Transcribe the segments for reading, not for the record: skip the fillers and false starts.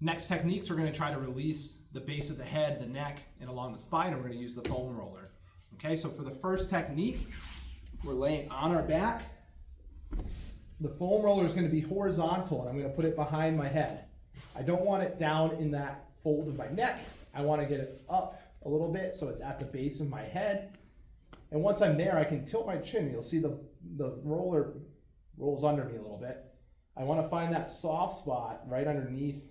Next techniques, we're going to try to release the base of the head, the neck, and along the spine, and we're going to use the foam roller. Okay, so for the first technique, we're laying on our back. The foam roller is going to be horizontal, and I'm going to put it behind my head. I don't want it down in that fold of my neck. I want to get it up a little bit so it's at the base of my head. And once I'm there, I can tilt my chin. You'll see the roller rolls under me a little bit. I want to find that soft spot right underneath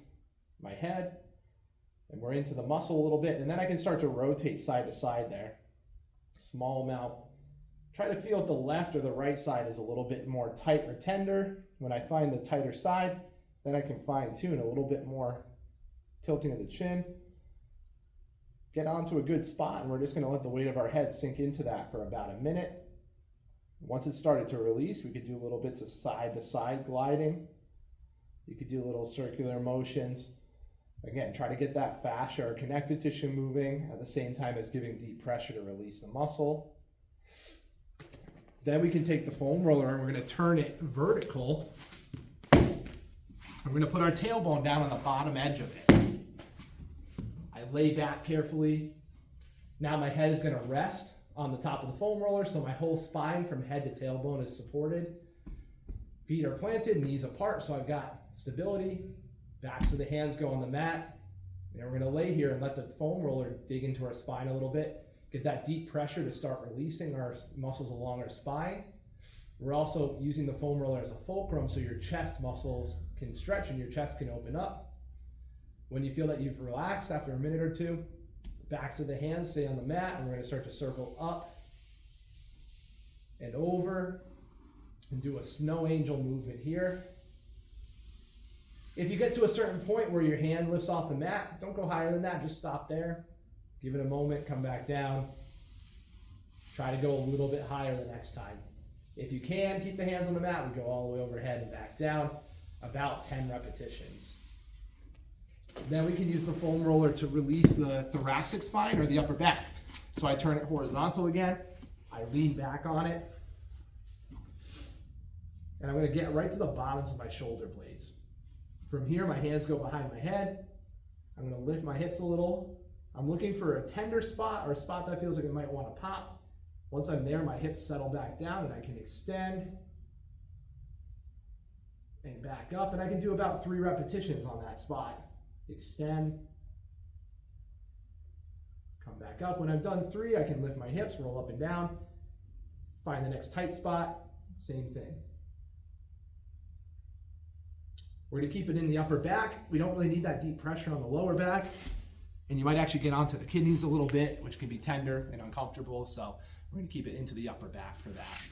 my head, and we're into the muscle a little bit, and then I can start to rotate side to side there. Small amount. Try to feel if the left or the right side is a little bit more tight or tender. When I find the tighter side, then I can fine tune a little bit more tilting of the chin. Get onto a good spot, and we're just going to let the weight of our head sink into that for about a minute. Once it started to release, we could do little bits of side to side gliding. You could do little circular motions. Again, try to get that fascia or connective tissue moving at the same time as giving deep pressure to release the muscle. Then we can take the foam roller and we're going to turn it vertical. We're going to put our tailbone down on the bottom edge of it. I lay back carefully. Now my head is going to rest on the top of the foam roller, so my whole spine from head to tailbone is supported. Feet are planted, knees apart, so I've got stability. Backs of the hands go on the mat. And we're going to lay here and let the foam roller dig into our spine a little bit. Get that deep pressure to start releasing our muscles along our spine. We're also using the foam roller as a fulcrum so your chest muscles can stretch and your chest can open up. When you feel that you've relaxed after a minute or two, backs of the hands stay on the mat, and we're going to start to circle up and over and do a snow angel movement here. If you get to a certain point where your hand lifts off the mat, don't go higher than that, just stop there. Give it a moment, come back down. Try to go a little bit higher the next time. If you can, keep the hands on the mat. We go all the way overhead and back down, about 10 repetitions. Then we can use the foam roller to release the thoracic spine or the upper back. So I turn it horizontal again. I lean back on it. And I'm going to get right to the bottoms of my shoulder blades. From here, my hands go behind my head. I'm going to lift my hips a little. I'm looking for a tender spot or a spot that feels like it might want to pop. Once I'm there, my hips settle back down and I can extend and back up. And I can do about 3 repetitions on that spot. Extend, come back up. When I've done 3, I can lift my hips, roll up and down, find the next tight spot, same thing. We're going to keep it in the upper back. We don't really need that deep pressure on the lower back. And you might actually get onto the kidneys a little bit, which can be tender and uncomfortable. So we're going to keep it into the upper back for that.